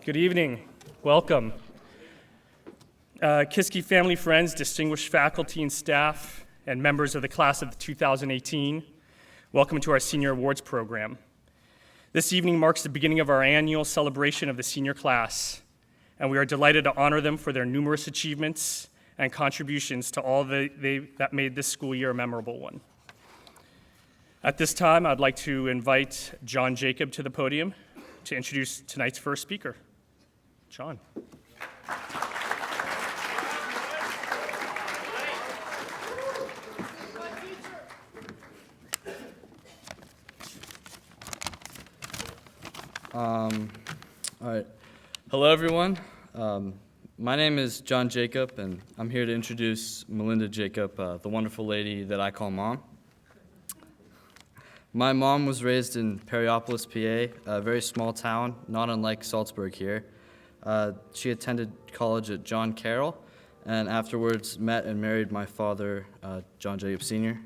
Good evening. Welcome. Kiski family, friends, distinguished faculty and staff, and members of the class of 2018, welcome to our Senior Awards program. This evening marks the beginning of our annual celebration of the senior class, and we are delighted to honor them for their numerous achievements and contributions to all that made this school year a memorable one. At this time, I'd like to invite John Jacob to the podium to introduce tonight's first speaker. John. All right. Hello, everyone. My name is John Jacob, and I'm here to introduce Melinda Jacob, the wonderful lady that I call Mom. My mom was raised in Perryopolis, PA, a very small town, not unlike Salzburg here. She attended college at John Carroll, and afterwards met and married my father, John Jacob Sr.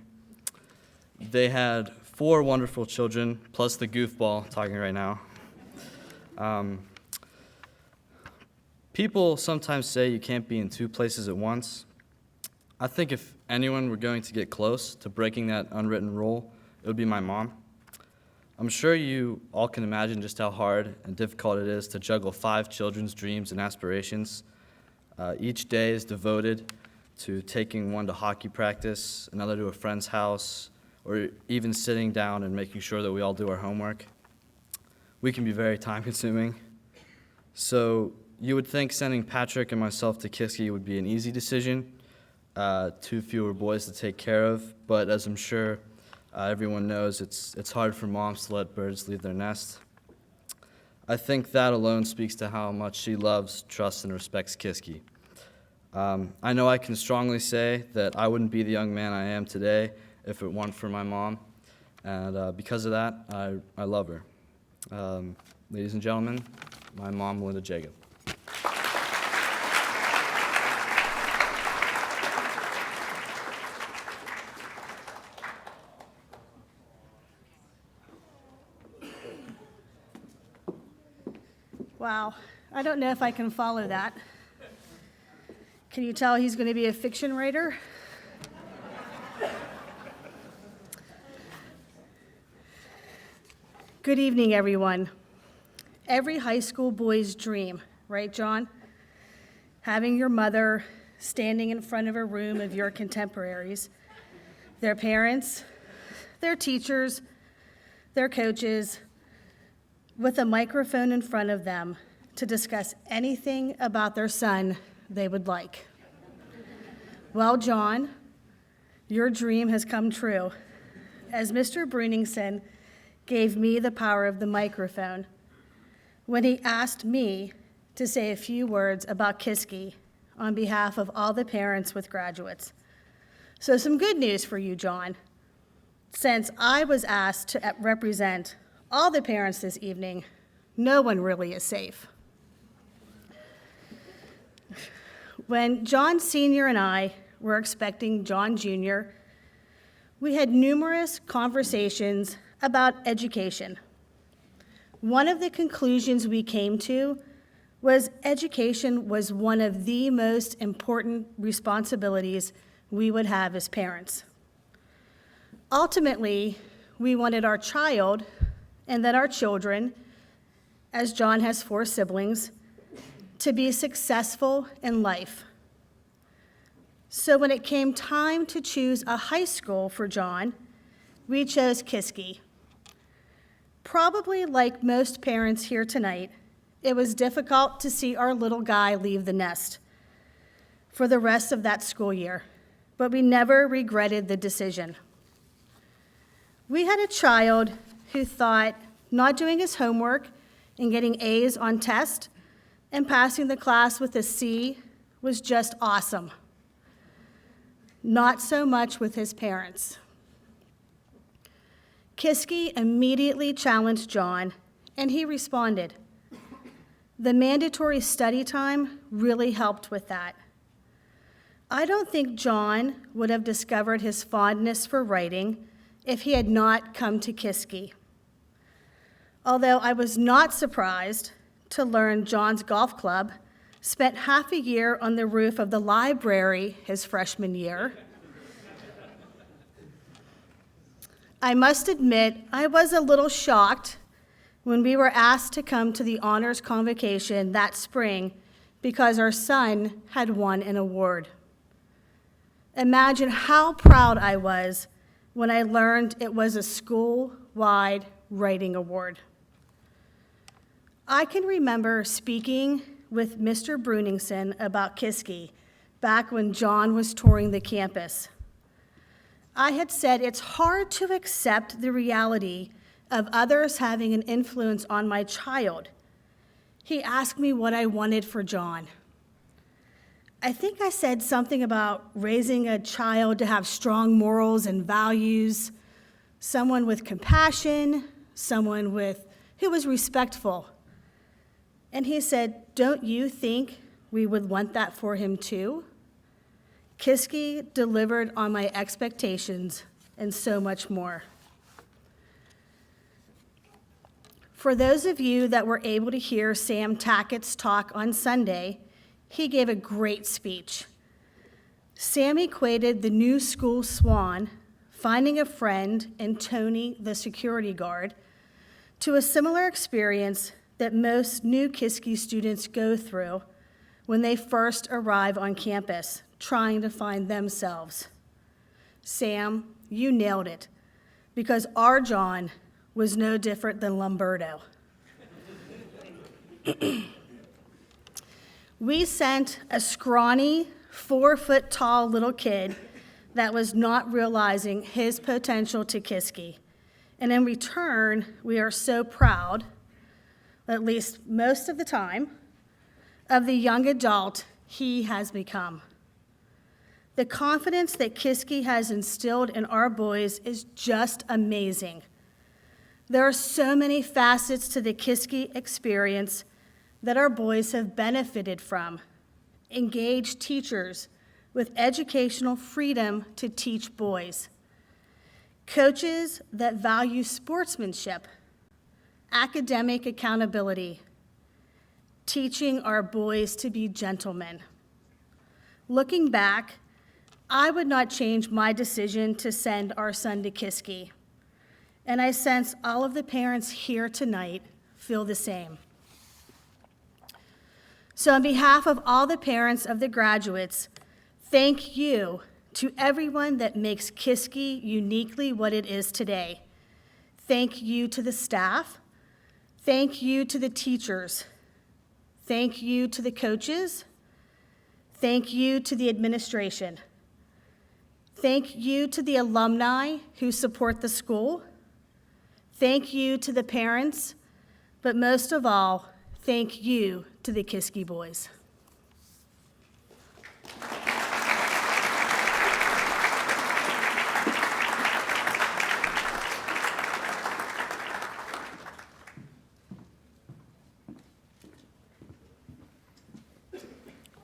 They had 4 wonderful children, plus the goofball talking right now. People sometimes say you can't be in 2 places at once. I think if anyone were going to get close to breaking that unwritten rule, it would be my mom. I'm sure you all can imagine just how hard and difficult it is to juggle 5 children's dreams and aspirations. Each day is devoted to taking one to hockey practice, another to a friend's house, or even sitting down and making sure that we all do our homework. We can be very time-consuming. So you would think sending Patrick and myself to Kiski would be an easy decision, 2 fewer boys to take care of, but as I'm sure everyone knows, it's hard for moms to let birds leave their nest. I think that alone speaks to how much she loves, trusts, and respects Kiski. I know I can strongly say that I wouldn't be the young man I am today if it weren't for my mom, and because of that, I love her. Ladies and gentlemen, my mom, Melinda Jacob. Wow, I don't know if I can follow that. Can you tell he's going to be a fiction writer? Good evening, everyone. Every high school boy's dream, right, John? Having your mother standing in front of a room of your contemporaries, their parents, their teachers, their coaches, with a microphone in front of them to discuss anything about their son they would like. Well, John, your dream has come true, as Mr. Bruningson gave me the power of the microphone when he asked me to say a few words about Kiski on behalf of all the parents with graduates. So some good news for you, John. Since I was asked to represent all the parents this evening, no one really is safe. When John Sr. and I were expecting John Jr., we had numerous conversations about education. One of the conclusions we came to was education was one of the most important responsibilities we would have as parents. Ultimately, we wanted our child and then our children, as John has 4 siblings, to be successful in life. So when it came time to choose a high school for John, we chose Kiski. Probably like most parents here tonight, it was difficult to see our little guy leave the nest for the rest of that school year, but we never regretted the decision. We had a child who thought not doing his homework and getting A's on tests and passing the class with a C was just awesome. Not so much with his parents. Kiski immediately challenged John, and he responded. The mandatory study time really helped with that. I don't think John would have discovered his fondness for writing if he had not come to Kiski. Although I was not surprised to learn John's golf club, spent half a year on the roof of the library his freshman year. I must admit, I was a little shocked when we were asked to come to the honors convocation that spring because our son had won an award. Imagine how proud I was when I learned it was a school-wide writing award. I can remember speaking with Mr. Bruningson about Kiski back when John was touring the campus. I had said it's hard to accept the reality of others having an influence on my child. He asked me what I wanted for John. I think I said something about raising a child to have strong morals and values, someone with compassion, someone who was respectful. And he said, "Don't you think we would want that for him too?" Kiski delivered on my expectations and so much more. For those of you that were able to hear Sam Tackett's talk on Sunday, he gave a great speech. Sam equated the new school swan, finding a friend, and Tony, the security guard, to a similar experience that most new Kiski students go through when they first arrive on campus, trying to find themselves. Sam, you nailed it, because our John was no different than Lumberto. We sent a scrawny, 4-foot-tall little kid that was not realizing his potential to Kiski. And in return, we are so proud, at least most of the time, of the young adult he has become. The confidence that Kiski has instilled in our boys is just amazing. There are so many facets to the Kiski experience that our boys have benefited from. Engaged teachers with educational freedom to teach boys. Coaches that value sportsmanship, academic accountability, teaching our boys to be gentlemen. Looking back, I would not change my decision to send our son to Kiski, and I sense all of the parents here tonight feel the same. So on behalf of all the parents of the graduates, thank you to everyone that makes Kiski uniquely what it is today. Thank you to the staff. Thank you to the teachers. Thank you to the coaches. Thank you to the administration. Thank you to the alumni who support the school. Thank you to the parents, but most of all, thank you to the Kiski boys.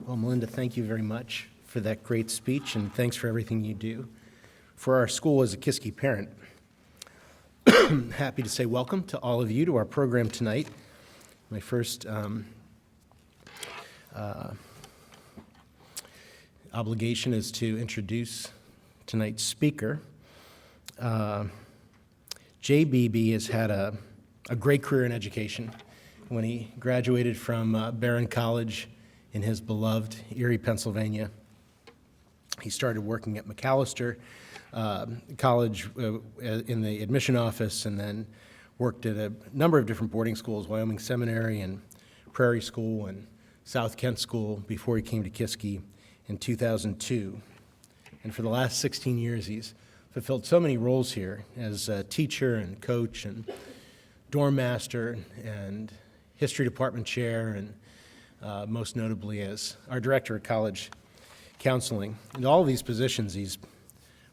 Well, Melinda, thank you very much for that great speech, and thanks for everything you do for our school. As a Kiski parent, happy to say welcome to all of you to our program tonight. My first obligation is to introduce tonight's speaker. JBB has had a great career in education. When he graduated from Barron College in his beloved Erie, Pennsylvania, he started working at McAllister College in the admission office, and then worked at a number of different boarding schools, Wyoming Seminary and Prairie School and South Kent School, before he came to Kiski in 2002. And for the last 16 years, he's fulfilled so many roles here as a teacher and coach and dorm master and history department chair, and most notably as our director of college counseling. In all of these positions, he's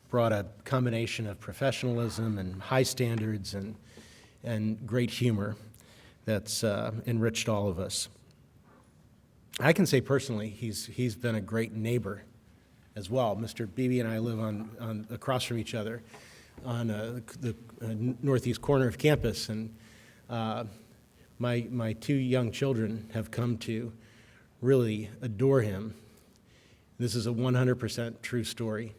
brought a combination of professionalism and high standards and great humor that's enriched all of us. I can say personally, he's been a great neighbor as well. Mr. Beebe and I live on across from each other on the northeast corner of campus, and My two young children have come to really adore him. This is a 100% true story.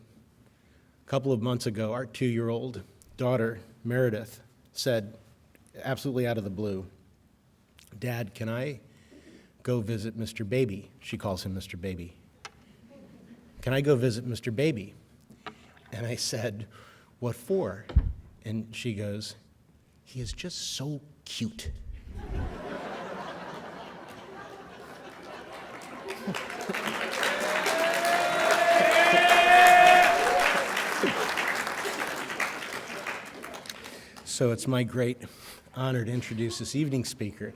A couple of months ago, our 2-year-old daughter, Meredith, said, absolutely out of the blue, "Dad, can I go visit Mr. Baby?" She calls him Mr. Baby. "Can I go visit Mr. Baby?" And I said, "What for?" And she goes, "He is just so cute." So it's my great honor to introduce this evening's speaker,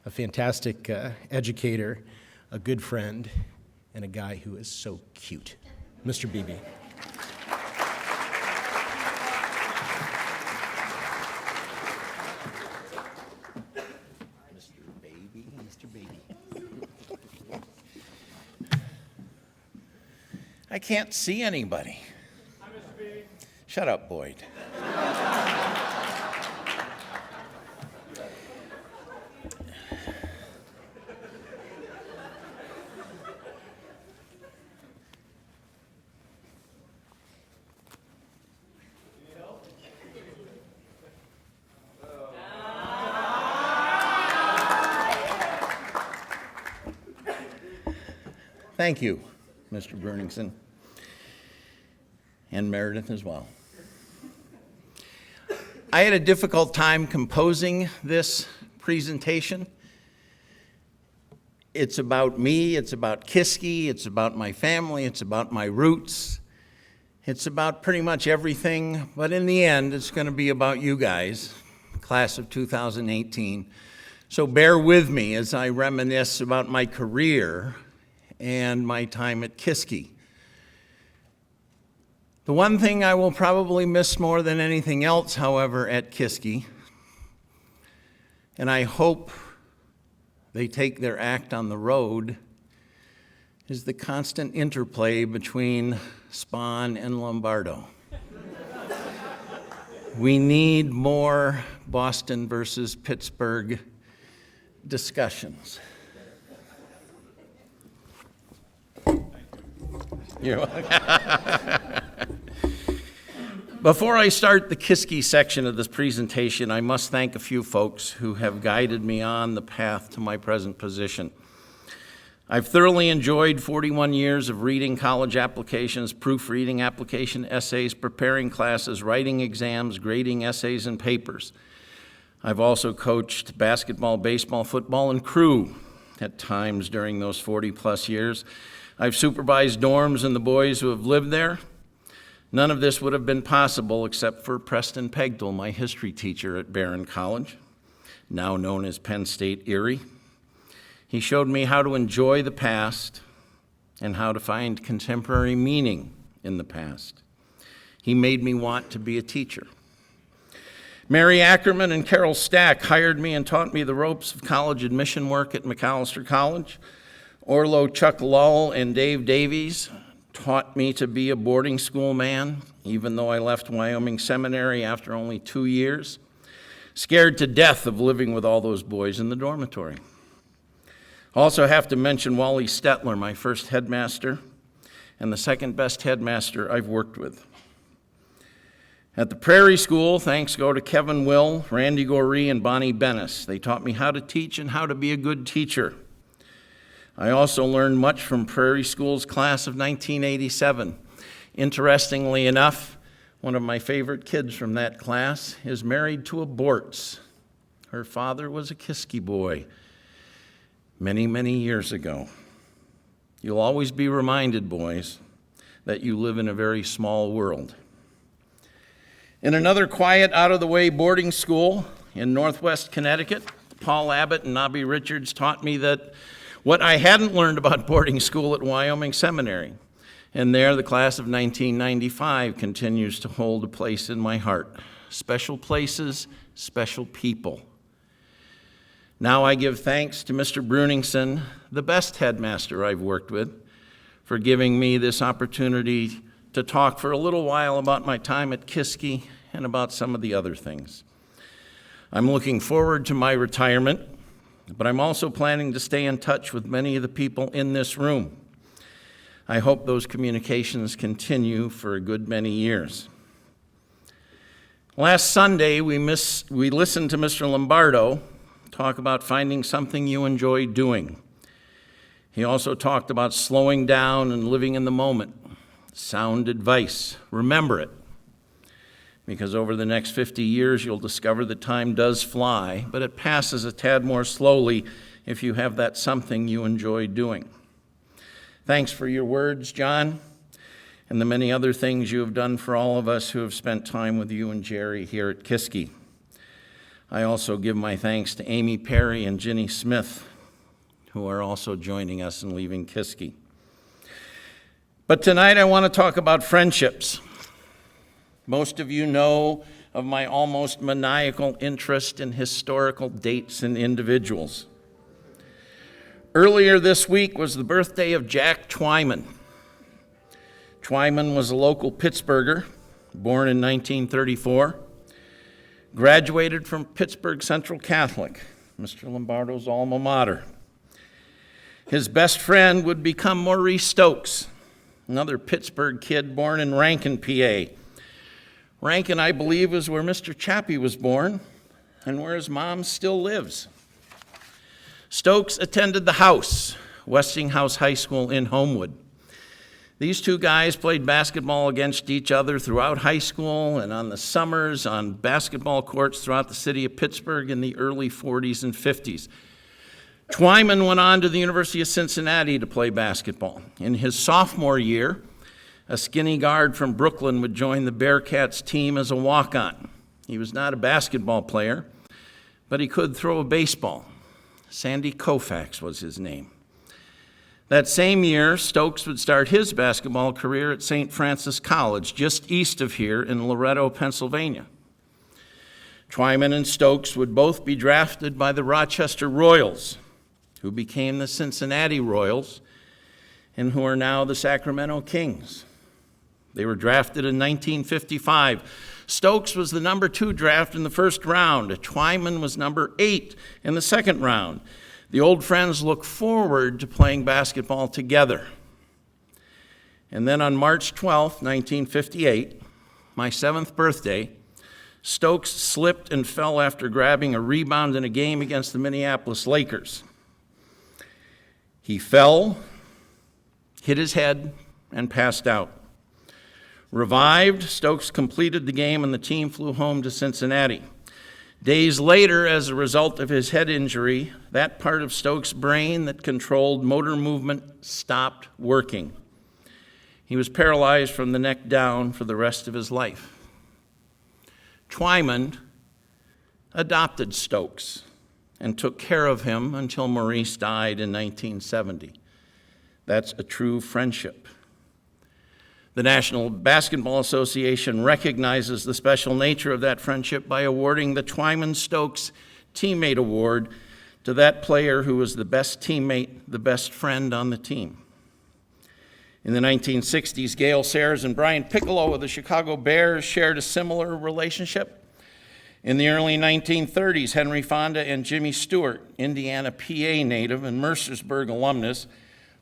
a fantastic educator, a good friend, and a guy who is so cute, Mr. Beebe. Mr. Baby. I can't see anybody. Shut up, Boyd. Thank you, Mr. Burningson, and Meredith as well. I had a difficult time composing this presentation. It's about me, it's about Kiski, it's about my family, it's about my roots. It's about pretty much everything, but in the end, it's going to be about you guys, class of 2018. So bear with me as I reminisce about my career and my time at Kiski. The one thing I will probably miss more than anything else, however, at Kiski, and I hope they take their act on the road, is the constant interplay between Spahn and Lombardo. We need more Boston versus Pittsburgh discussions. You're welcome. Before I start the Kiski section of this presentation, I must thank a few folks who have guided me on the path to my present position. I've thoroughly enjoyed 41 years of reading college applications, proofreading application essays, preparing classes, writing exams, grading essays and papers. I've also coached basketball, baseball, football, and crew at times during those 40-plus years. I've supervised dorms and the boys who have lived there. None of this would have been possible except for Preston Pegdel, my history teacher at Barron College, now known as Penn State Erie. He showed me how to enjoy the past and how to find contemporary meaning in the past. He made me want to be a teacher. Mary Ackerman and Carol Stack hired me and taught me the ropes of college admission work at Macalester College. Orlo Chuck Lull and Dave Davies taught me to be a boarding school man, even though I left Wyoming Seminary after only 2 years, scared to death of living with all those boys in the dormitory. Also have to mention Wally Stetler, my first headmaster, and the second best headmaster I've worked with. At the Prairie School, thanks go to Kevin Will, Randy Goree, and Bonnie Bennis. They taught me how to teach and how to be a good teacher. I also learned much from Prairie School's class of 1987. Interestingly enough, one of my favorite kids from that class is married to a Bortz. Her father was a Kiski boy many, many years ago. You'll always be reminded, boys, that you live in a very small world. In another quiet, out-of-the-way boarding school in Northwest Connecticut, Paul Abbott and Nobby Richards taught me that what I hadn't learned about boarding school at Wyoming Seminary. And there, the class of 1995 continues to hold a place in my heart. Special places, special people. Now I give thanks to Mr. Bruningson, the best headmaster I've worked with, for giving me this opportunity to talk for a little while about my time at Kiski and about some of the other things. I'm looking forward to my retirement but I'm also planning to stay in touch with many of the people in this room. I hope those communications continue for a good many years. Last Sunday, we listened to Mr. Lombardo talk about finding something you enjoy doing. He also talked about slowing down and living in the moment. Sound advice. Remember it, because over the next 50 years, you'll discover that time does fly, but it passes a tad more slowly if you have that something you enjoy doing. Thanks for your words, John, and the many other things you have done for all of us who have spent time with you and Jerry here at Kiski. I also give my thanks to Amy Perry and Ginny Smith, who are also joining us in leaving Kiski. But tonight I want to talk about friendships. Most of you know of my almost maniacal interest in historical dates and individuals. Earlier this week was the birthday of Jack Twyman. Twyman was a local Pittsburgher, born in 1934, graduated from Pittsburgh Central Catholic, Mr. Lombardo's alma mater. His best friend would become Maurice Stokes, another Pittsburgh kid born in Rankin, PA. Rankin, I believe, is where Mr. Chappie was born and where his mom still lives. Stokes attended the House, Westinghouse High School in Homewood. These two guys played basketball against each other throughout high school and on the summers on basketball courts throughout the city of Pittsburgh in the early 40s and 50s. Twyman went on to the University of Cincinnati to play basketball. In his sophomore year, a skinny guard from Brooklyn would join the Bearcats team as a walk-on. He was not a basketball player, but he could throw a baseball. Sandy Koufax was his name. That same year, Stokes would start his basketball career at St. Francis College, just east of here in Loretto, Pennsylvania. Twyman and Stokes would both be drafted by the Rochester Royals, who became the Cincinnati Royals and who are now the Sacramento Kings. They were drafted in 1955. Stokes was the number 2 draft in the first round. Twyman was number 8 in the second round. The old friends look forward to playing basketball together. And then on March 12, 1958, my 7th birthday, Stokes slipped and fell after grabbing a rebound in a game against the Minneapolis Lakers. He fell, hit his head, and passed out. Revived, Stokes completed the game and the team flew home to Cincinnati. Days later, as a result of his head injury, that part of Stokes' brain that controlled motor movement stopped working. He was paralyzed from the neck down for the rest of his life. Twyman adopted Stokes and took care of him until Maurice died in 1970. That's a true friendship. The National Basketball Association recognizes the special nature of that friendship by awarding the Twyman-Stokes Teammate Award to that player who was the best teammate, the best friend on the team. In the 1960s, Gale Sayers and Brian Piccolo of the Chicago Bears shared a similar relationship. In the early 1930s, Henry Fonda and Jimmy Stewart, Indiana, PA native and Mercersburg alumnus,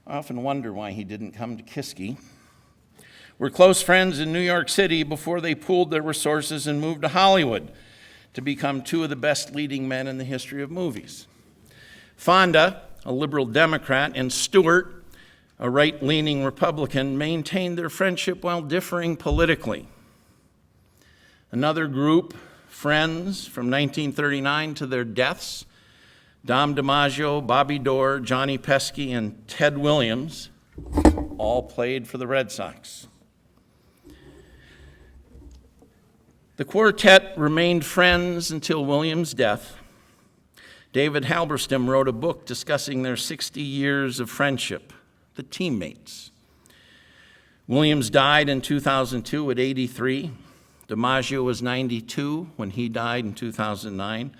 I often wonder why he didn't come to Kiski, were close friends in New York City before they pooled their resources and moved to Hollywood to become 2 of the best leading men in the history of movies. Fonda, a liberal Democrat, and Stewart, a right-leaning Republican, maintained their friendship while differing politically. Another group, friends from 1939 to their deaths, Dom DiMaggio, Bobby Dorr, Johnny Pesky, and Ted Williams, all played for the Red Sox. The quartet remained friends until Williams' death. David Halberstam wrote a book discussing their 60 years of friendship, The Teammates. Williams died in 2002 at 83. DiMaggio was 92 when he died in 2009.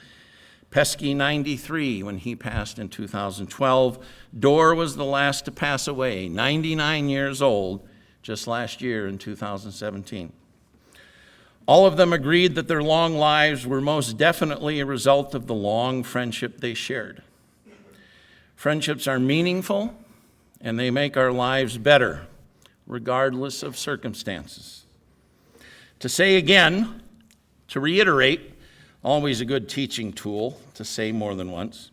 Pesky, 93 when he passed in 2012. Dorr was the last to pass away, 99 years old, just last year in 2017. All of them agreed that their long lives were most definitely a result of the long friendship they shared. Friendships are meaningful, and they make our lives better, regardless of circumstances. To say again, to reiterate, always a good teaching tool to say more than once.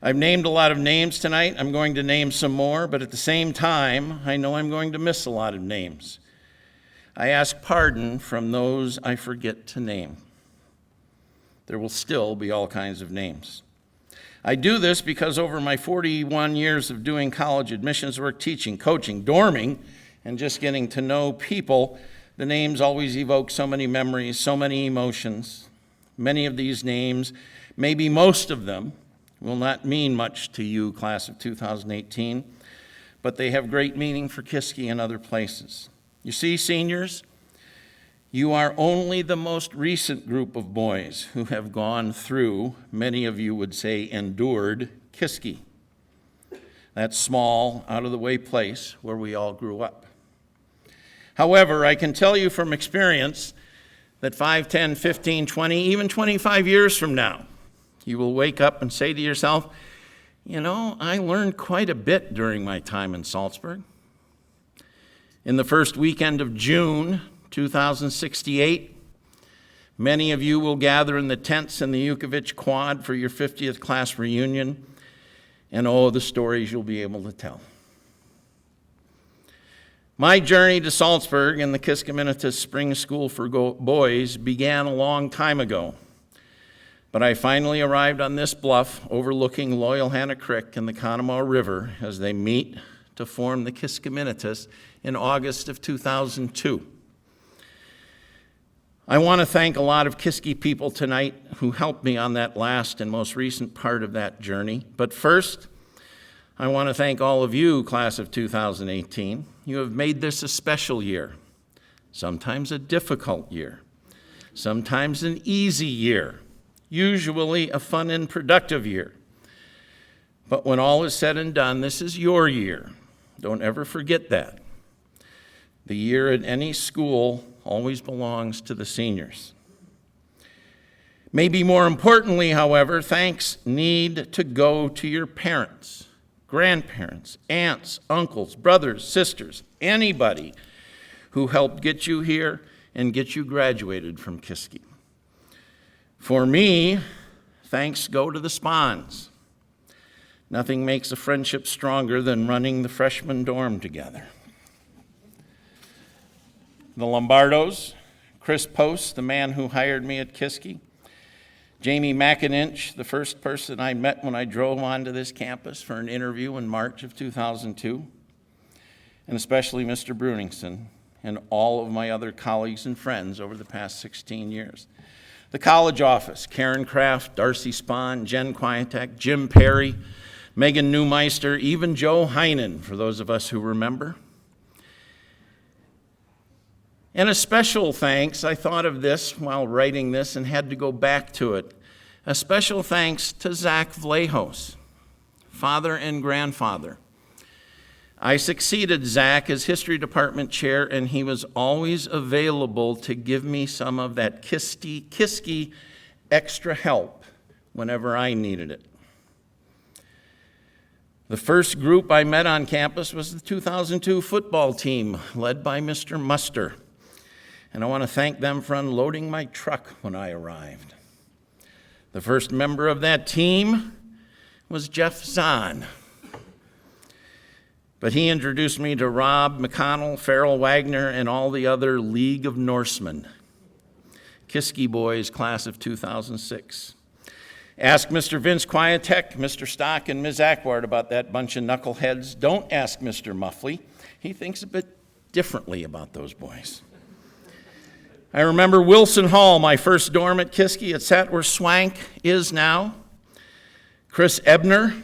I've named a lot of names tonight. I'm going to name some more, but at the same time, I know I'm going to miss a lot of names. I ask pardon from those I forget to name. There will still be all kinds of names. I do this because over my 41 years of doing college admissions work, teaching, coaching, dorming, and just getting to know people, the names always evoke so many memories, so many emotions. Many of these names, maybe most of them, will not mean much to you, class of 2018, but they have great meaning for Kiski and other places. You see, seniors, you are only the most recent group of boys who have gone through, many of you would say endured, Kiski, that small, out-of-the-way place where we all grew up. However, I can tell you from experience that 5, 10, 15, 20, even 25 years from now, you will wake up and say to yourself, you know, I learned quite a bit during my time in Salzburg. In the first weekend of June 2068, many of you will gather in the tents in the Yukovich Quad for your 50th class reunion, and oh, the stories you'll be able to tell. My journey to Salzburg and the Kiski Spring School for Boys began a long time ago. But I finally arrived on this bluff overlooking Loyalhanna Creek and the Conemaugh River as they meet to form the Kiski in August of 2002. I want to thank a lot of Kiski people tonight who helped me on that last and most recent part of that journey. But first, I want to thank all of you, class of 2018. You have made this a special year, sometimes a difficult year, sometimes an easy year, usually a fun and productive year. But when all is said and done, this is your year. Don't ever forget that. The year at any school always belongs to the seniors. Maybe more importantly, however, thanks need to go to your parents, grandparents, aunts, uncles, brothers, sisters, anybody who helped get you here and get you graduated from Kiski. For me, thanks go to the Spahns. Nothing makes a friendship stronger than running the freshman dorm together. The Lombardos, Chris Post, the man who hired me at Kiski, Jamie McIninch, the first person I met when I drove onto this campus for an interview in March of 2002, and especially Mr. Bruningson and all of my other colleagues and friends over the past 16 years. The college office, Karen Kraft, Darcy Spahn, Jen Kwiatek, Jim Perry, Megan Neumeister, even Joe Heinen, for those of us who remember. And a special thanks, I thought of this while writing this and had to go back to it. A special thanks to Zach Vlahos, father and grandfather. I succeeded Zach as history department chair, and he was always available to give me some of that Kiski extra help whenever I needed it. The first group I met on campus was the 2002 football team, led by Mr. Muster. And I want to thank them for unloading my truck when I arrived. The first member of that team was Jeff Zahn. But he introduced me to Rob McConnell, Farrell Wagner, and all the other League of Norsemen. Kiski boys, class of 2006. Ask Mr. Vince Kwiatek, Mr. Stock, and Ms. Ackward about that bunch of knuckleheads. Don't ask Mr. Muffley. He thinks a bit differently about those boys. I remember Wilson Hall, my first dorm at Kiski. It sat where Swank is now. Chris Ebner,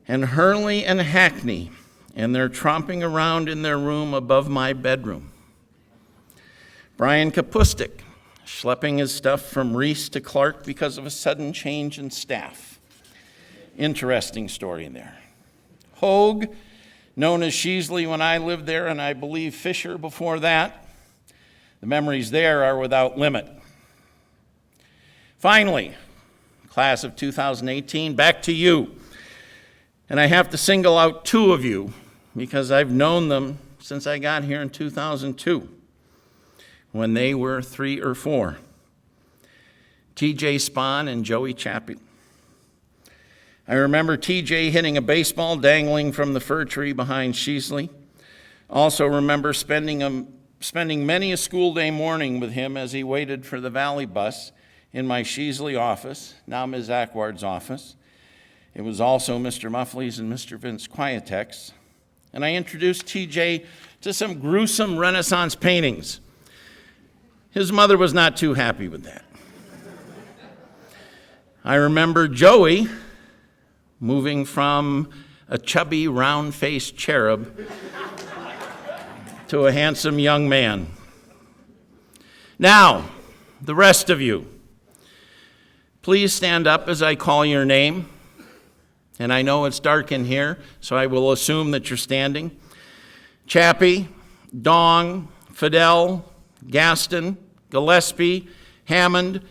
and Hurley and Hackney, and they're tromping around in their room above my bedroom. Brian Kapustik, schlepping his stuff from Reese to Clark because of a sudden change in staff. Interesting story there. Hogue, known as Sheasley when I lived there, and I believe Fisher before that. The memories there are without limit. Finally, class of 2018, back to you. And I have to single out two of you because I've known them since I got here in 2002, when they were 3 or 4. TJ Spahn and Joey Chappie. I remember TJ hitting a baseball dangling from the fir tree behind Sheasley. Also remember spending many a school day morning with him as he waited for the Valley bus in my Sheasley office, now Ms. Ackward's office. It was also Mr. Muffley's and Mr. Vince Quietek's. And I introduced TJ to some gruesome Renaissance paintings. His mother was not too happy with that. I remember Joey moving from a chubby, round-faced cherub to a handsome young man. Now, the rest of you, please stand up as I call your name. And I know it's dark in here, so I will assume that you're standing. Chappie, Dong, Fidel, Gaston, Gillespie, Hammond,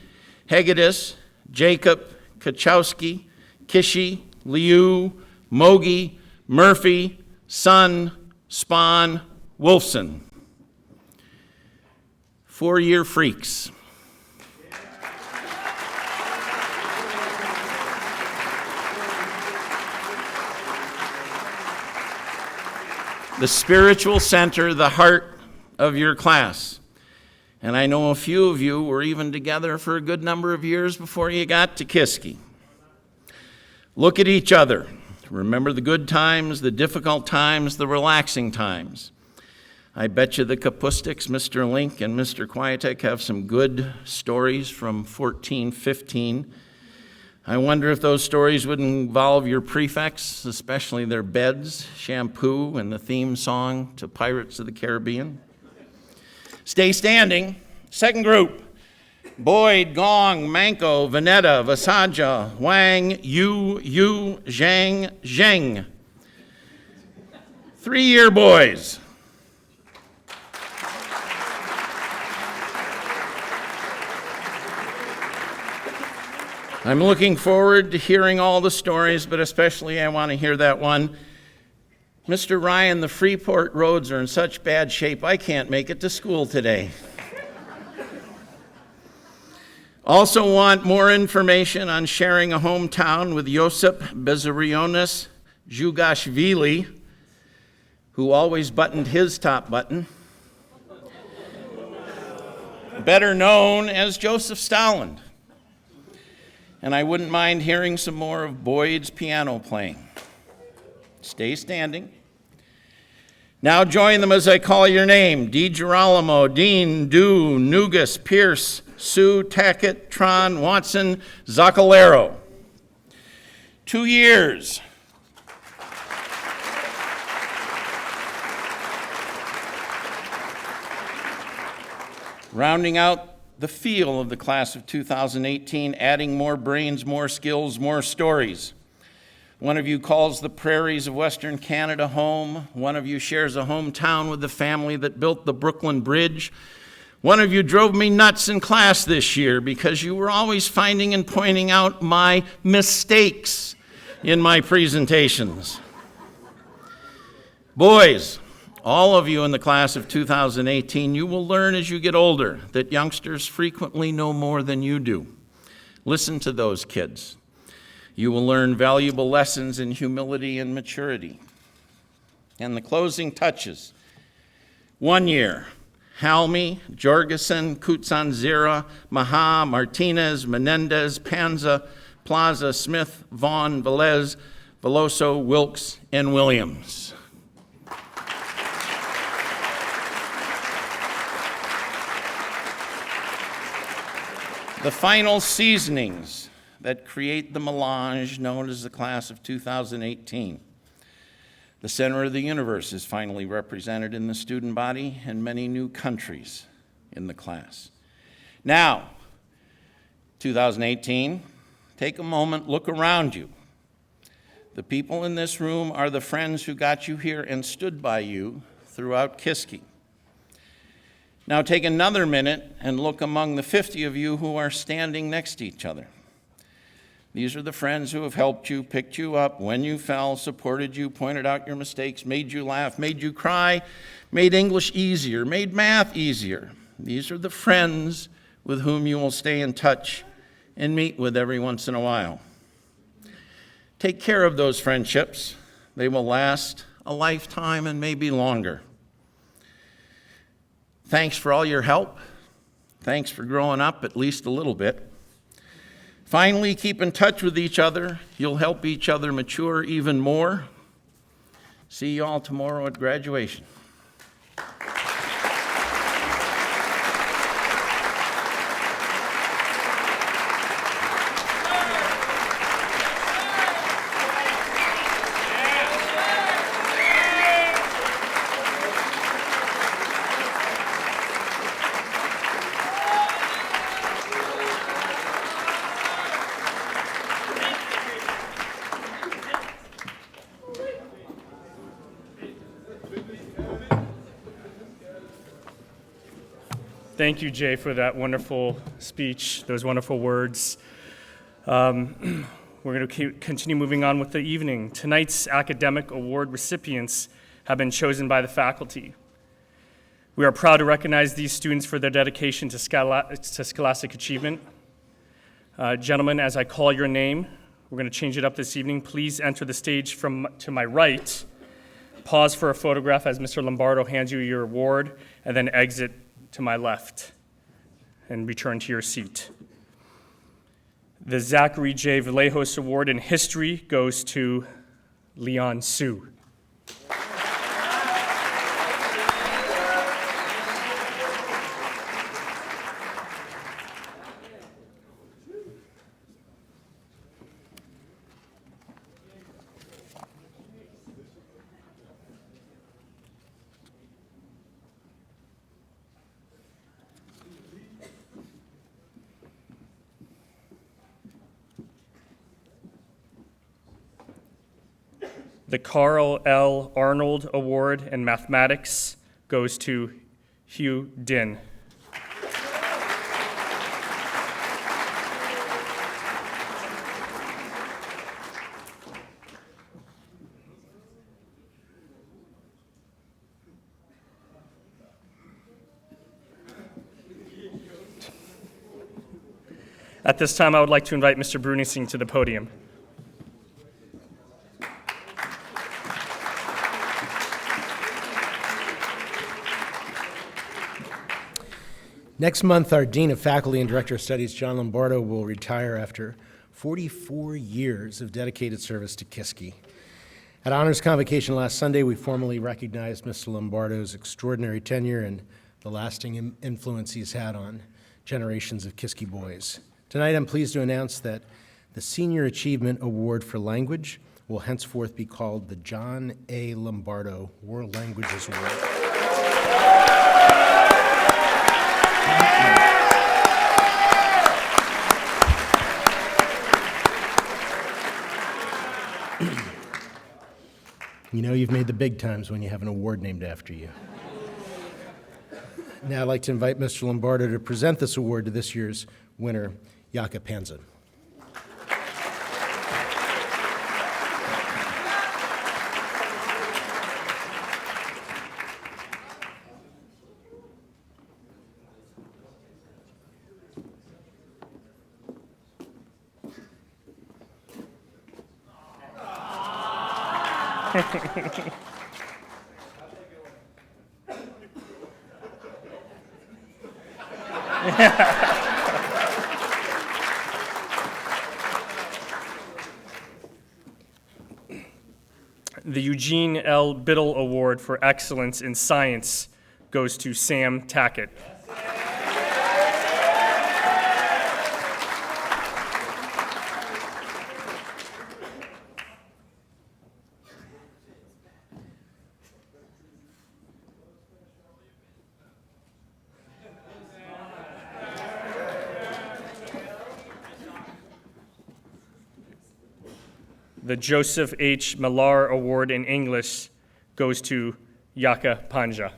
Hegedus, Jacob, Kachowski, Kishi, Liu, Mogi, Murphy, Sun, Spahn, Wolfson. 4-year freaks. The spiritual center, the heart of your class. And I know a few of you were even together for a good number of years before you got to Kiski. Look at each other. Remember the good times, the difficult times, the relaxing times. I bet you the Kapustics, Mr. Link and Mr. Quietek, have some good stories from 1415. I wonder if those stories would involve your prefects, especially their beds, shampoo, and the theme song to Pirates of the Caribbean. Stay standing. Second group. Boyd, Gong, Manco, Vanetta, Vasaja, Wang, Yu, Zhang, Zheng. 3-year boys. I'm looking forward to hearing all the stories, but especially I want to hear that one. Mr. Ryan, the Freeport roads are in such bad shape, I can't make it to school today. Also want more information on sharing a hometown with Josip Bezarionis Zhugashvili, who always buttoned his top button, better known as Joseph Stalin. And I wouldn't mind hearing some more of Boyd's piano playing. Stay standing. Now join them as I call your name. DiGirolamo, Dean, Du, Nugas, Pierce, Sue, Tackett, Tron, Watson, Zacalero. 2 years. Rounding out the feel of the class of 2018, adding more brains, more skills, more stories. One of you calls the prairies of Western Canada home. One of you shares a hometown with the family that built the Brooklyn Bridge. One of you drove me nuts in class this year because you were always finding and pointing out my mistakes in my presentations. Boys, all of you in the class of 2018, you will learn as you get older that youngsters frequently know more than you do. Listen to those kids. You will learn valuable lessons in humility and maturity. And the closing touches. 1 year, Halmi, Jorgensen, Kutsanzira, Maha, Martinez, Menendez, Panza, Plaza, Smith, Vaughn, Velez, Veloso, Wilkes, and Williams. The final seasonings that create the melange known as the class of 2018. The center of the universe is finally represented in the student body and many new countries in the class. Now, 2018, take a moment, look around you. The people in this room are the friends who got you here and stood by you throughout Kiski. Now take another minute and look among the 50 of you who are standing next to each other. These are the friends who have helped you, picked you up when you fell, supported you, pointed out your mistakes, made you laugh, made you cry, made English easier, made math easier. These are the friends with whom you will stay in touch and meet with every once in a while. Take care of those friendships. They will last a lifetime and maybe longer. Thanks for all your help. Thanks for growing up at least a little bit. Finally, keep in touch with each other. You'll help each other mature even more. See you all tomorrow at graduation. Thank you, Jay, for that wonderful speech, those wonderful words. We're going to continue moving on with the evening. Tonight's academic award recipients have been chosen by the faculty. We are proud to recognize these students for their dedication to scholastic achievement. Gentlemen, as I call your name, we're going to change it up this evening. Please enter the stage to my right. Pause for a photograph as Mr. Lombardo hands you your award, and then exit to my left and return to your seat. The Zachary J. Vallejos Award in History goes to Leon Su. The Carl L. Arnold Award in Mathematics goes to Hugh Din. At this time, I would like to invite Mr. Brunising to the podium. Next month, our Dean of Faculty and Director of Studies, John Lombardo, will retire after 44 years of dedicated service to Kiski. At Honors Convocation last Sunday, we formally recognized Mr. Lombardo's extraordinary tenure and the lasting influence he's had on generations of Kiski boys. Tonight, I'm pleased to announce that the Senior Achievement Award for Language will henceforth be called the John A. Lombardo World Languages Award. You know you've made the big times when you have an award named after you. Now I'd like to invite Mr. Lombardo to present this award to this year's winner, Yaka Panza. The Eugene L. Biddle Award for Excellence in Science goes to Sam Tackett. The Joseph H. Millar Award in English goes to Yaka Panja.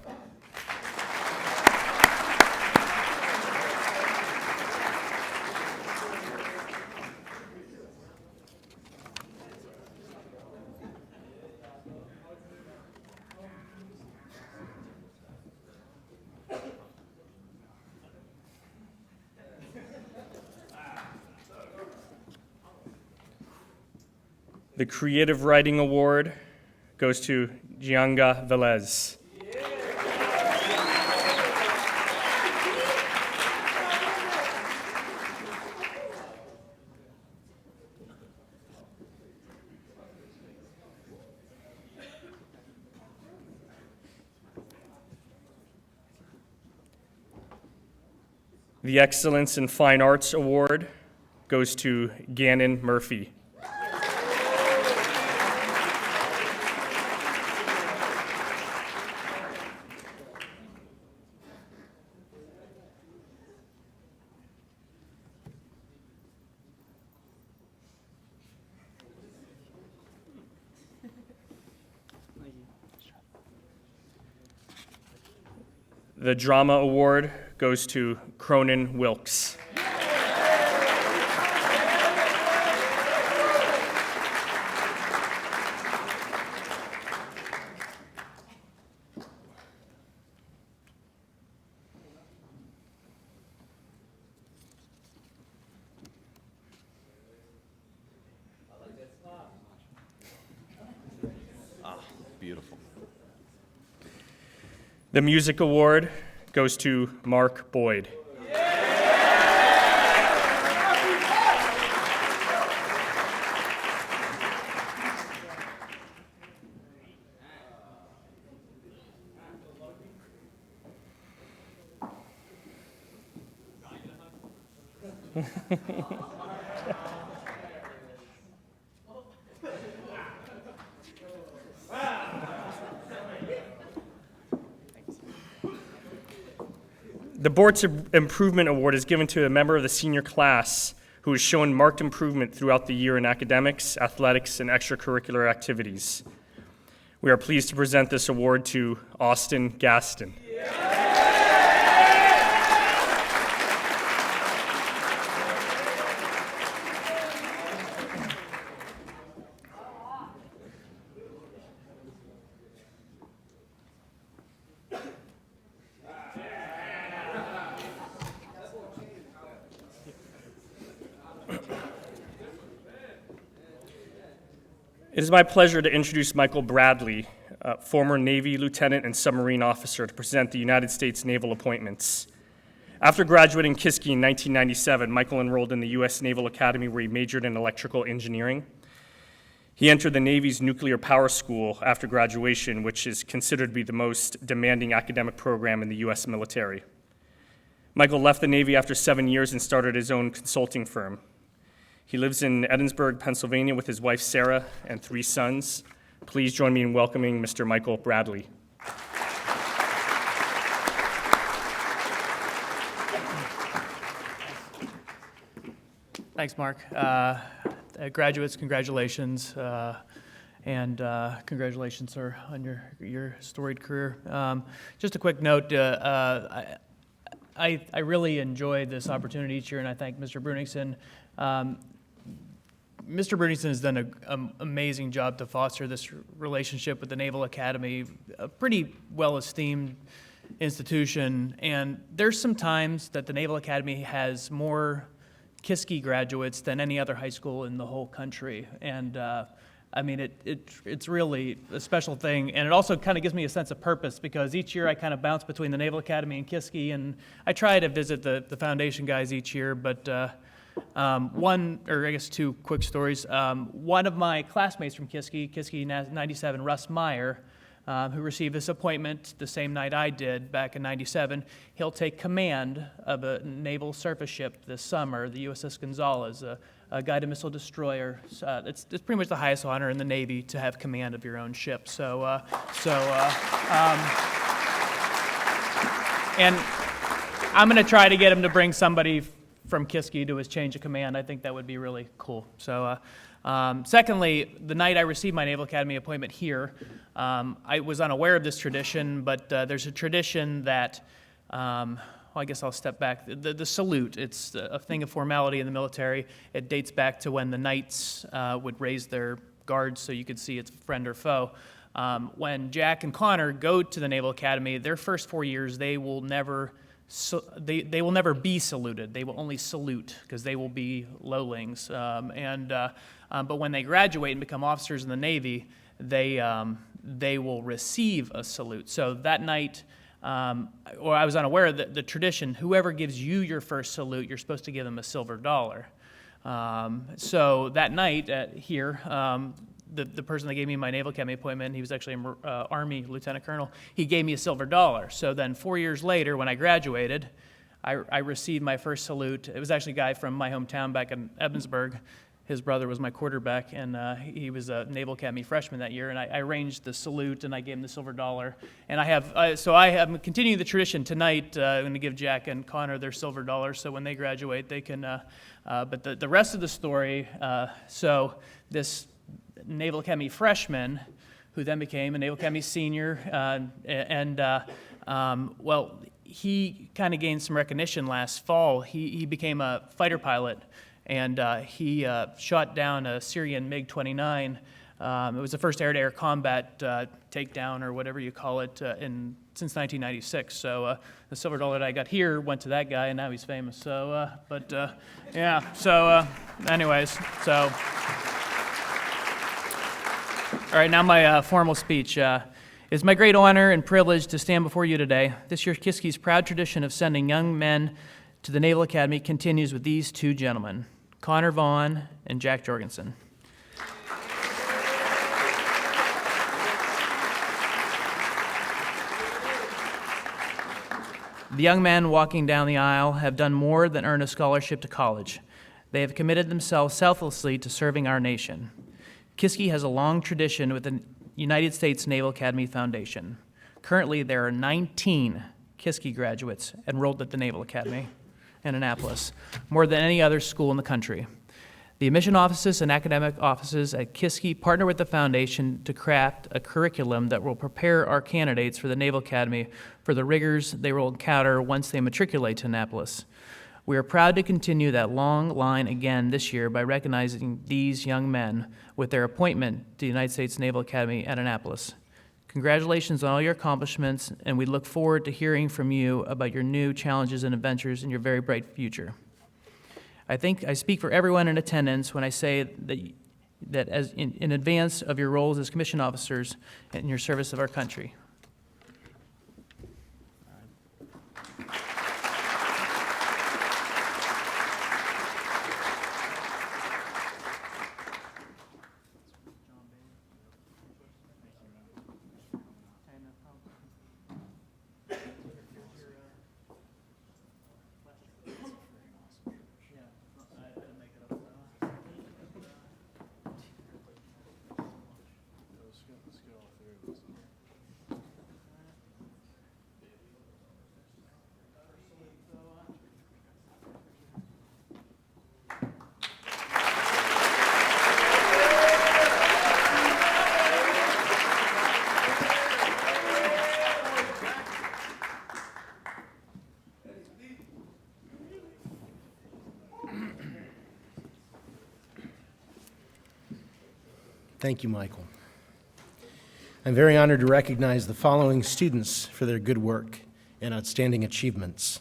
The Creative Writing Award goes to Gianga Velez. The Excellence in Fine Arts Award goes to Gannon Murphy. The Drama Award goes to Cronin Wilkes. Beautiful. The Music Award goes to Mark Boyd. The Board's Improvement Award is given to a member of the senior class who has shown marked improvement throughout the year in academics, athletics, and extracurricular activities. We are pleased to present this award to Austin Gaston. It is my pleasure to introduce Michael Bradley, former Navy lieutenant and submarine officer, to present the United States naval appointments. After graduating Kiski in 1997, Michael enrolled in the U.S. Naval Academy where he majored in electrical engineering. He entered the Navy's nuclear power school after graduation, which is considered to be the most demanding academic program in the U.S. military. Michael left the Navy after 7 years and started his own consulting firm. He lives in Edinburgh, Pennsylvania with his wife Sarah and 3 sons. Please join me in welcoming Mr. Michael Bradley. Thanks, Mark. Graduates, congratulations, and congratulations, sir, on your storied career. Just a quick note, I really enjoy this opportunity each year, and I thank Mr. Bruningsson. Mr. Bruningsson has done an amazing job to foster this relationship with the Naval Academy, a pretty well-esteemed institution, and there's some times that the Naval Academy has more Kiski graduates than any other high school in the whole country, and I mean, it's really a special thing, and it also kind of gives me a sense of purpose because each year I kind of bounce between the Naval Academy and Kiski, and I try to visit the foundation guys each year, but one, or I guess 2 quick stories. One of my classmates from Kiski 97, Russ Meyer, who received this appointment the same night I did back in 97, he'll take command of a naval surface ship this summer, the USS Gonzalez, a guided missile destroyer. It's pretty much the highest honor in the Navy to have command of your own ship. And I'm going to try to get him to bring somebody from Kiski to his change of command. I think that would be really cool. Secondly, the night I received my Naval Academy appointment here, I was unaware of this tradition, but there's a tradition that, well, I guess I'll step back. The salute, it's a thing of formality in the military. It dates back to when the knights would raise their guards so you could see it's friend or foe. When Jack and Connor go to the Naval Academy, their first 4 years, they will never so they will never be saluted. They will only salute because they will be lowlings. But when they graduate and become officers in the Navy, they will receive a salute. So that night, or I was unaware of the tradition, whoever gives you your first salute, you're supposed to give them a silver dollar. So that night here, the person that gave me my Naval Academy appointment, he was actually an Army Lieutenant Colonel, he gave me a silver dollar. So then 4 years later, when I graduated, I received my first salute. It was actually a guy from my hometown back in Ebensburg. His brother was my quarterback, and he was a Naval Academy freshman that year, and I arranged the salute, and I gave him the silver dollar. And I am continuing the tradition tonight. I'm going to give Jack and Connor their silver dollars, so when they graduate, they can, but the rest of the story, so this Naval Academy freshman, who then became a Naval Academy senior, well, he kind of gained some recognition last fall. He became a fighter pilot, and he shot down a Syrian MiG-29. It was the first air-to-air combat takedown, or whatever you call it, since 1996. So the silver dollar that I got here went to that guy, and now he's famous. So, yeah. So, anyways, so. All right, now my formal speech. It's my great honor and privilege to stand before you today. This year, Kiski's proud tradition of sending young men to the Naval Academy continues with these two gentlemen, Connor Vaughn and Jack Jorgensen. The young men walking down the aisle have done more than earn a scholarship to college. They have committed themselves selflessly to serving our nation. Kiski has a long tradition with the United States Naval Academy Foundation. Currently, there are 19 Kiski graduates enrolled at the Naval Academy in Annapolis, more than any other school in the country. The admission offices and academic offices at Kiski partner with the foundation to craft a curriculum that will prepare our candidates for the Naval Academy for the rigors they will encounter once they matriculate to Annapolis. We are proud to continue that long line again this year by recognizing these young men with their appointment to the United States Naval Academy at Annapolis. Congratulations on all your accomplishments, and we look forward to hearing from you about your new challenges and adventures in your very bright future. I think I speak for everyone in attendance when I say that as in advance of your roles as commissioned officers in your service of our country. Thank you, Michael. I'm very honored to recognize the following students for their good work and outstanding achievements.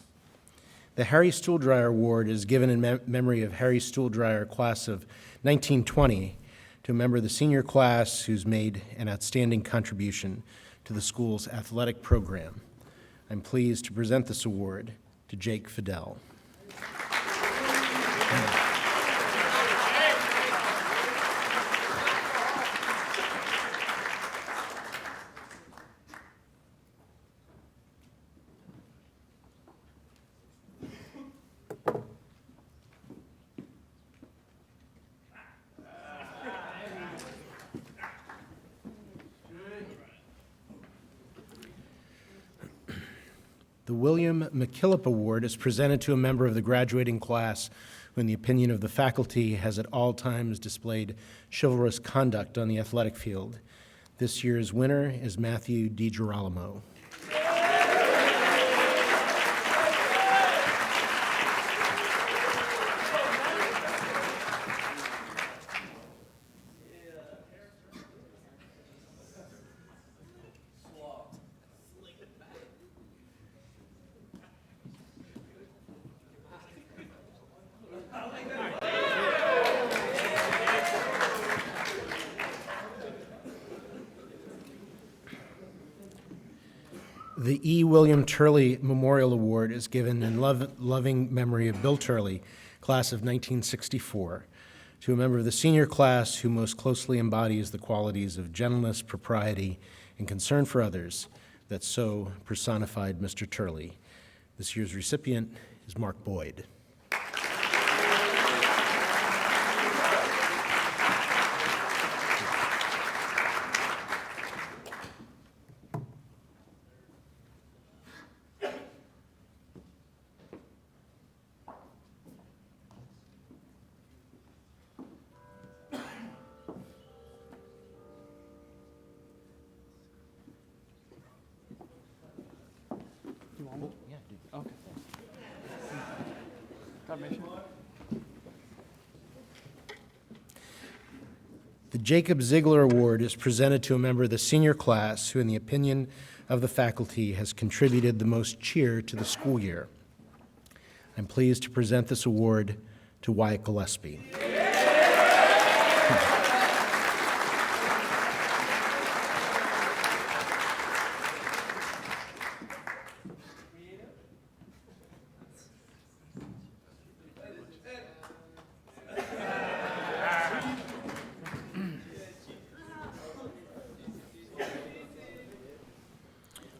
The Harry Stuhldreher Award is given in memory of Harry Stuhldreher, class of 1920, to a member of the senior class who's made an outstanding contribution to the school's athletic program. I'm pleased to present this award to Jake Fidel. The William McKillop Award is presented to a member of the graduating class who, in the opinion of the faculty, has at all times displayed chivalrous conduct on the athletic field. This year's winner is Matthew DiGirolamo. The E. William Turley Memorial Award is given in loving memory of Bill Turley, class of 1964, to a member of the senior class who most closely embodies the qualities of gentleness, propriety, and concern for others that so personified Mr. Turley. This year's recipient is Mark Boyd. The Jacob Ziegler Award is presented to a member of the senior class who, in the opinion of the faculty, has contributed the most cheer to the school year. I'm pleased to present this award to Wyatt Gillespie.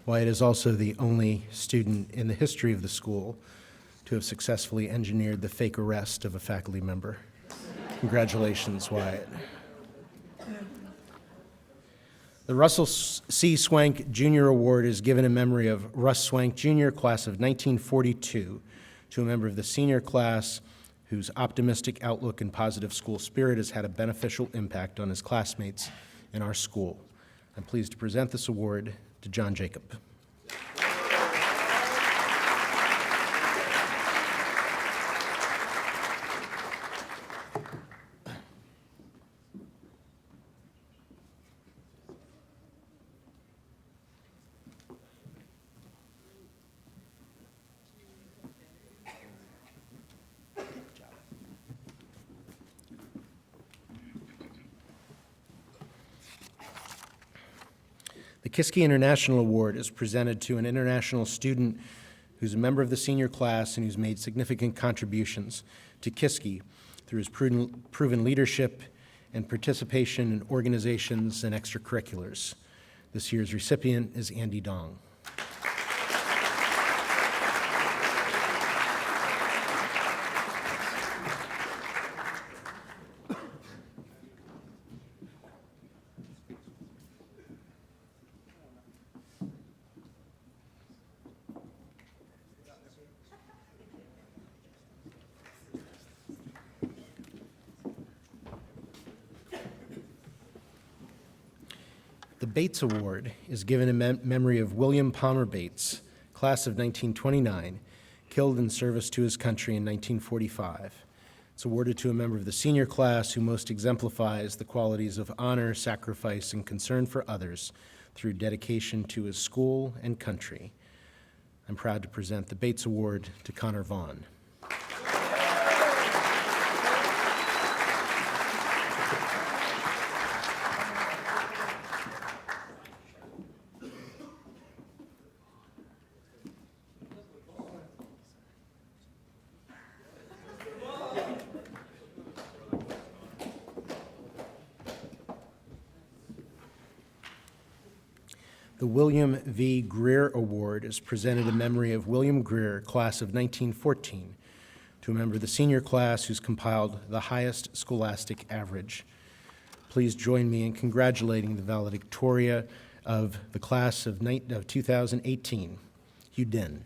Wyatt is also the only student in the history of the school to have successfully engineered the fake arrest of a faculty member. Congratulations, Wyatt. The Russell C. Swank Jr. Award is given in memory of Russ Swank Jr., class of 1942, to a member of the senior class whose optimistic outlook and positive school spirit has had a beneficial impact on his classmates in our school. I'm pleased to present this award to John Jacob. The Kiski International Award is presented to an international student who's a member of the senior class and who's made significant contributions to Kiski through his proven leadership and participation in organizations and extracurriculars. This year's recipient is Andy Dong. The Bates Award is given in memory of William Palmer Bates, class of 1929, killed in service to his country in 1945. It's awarded to a member of the senior class who most exemplifies the qualities of honor, sacrifice, and concern for others through dedication to his school and country. I'm proud to present the Bates Award to Connor Vaughn. The William V. Greer Award is presented in memory of William Greer, class of 1914, to a member of the senior class who's compiled the highest scholastic average. Please join me in congratulating the valedictoria of the class of 2018, Hugh Den.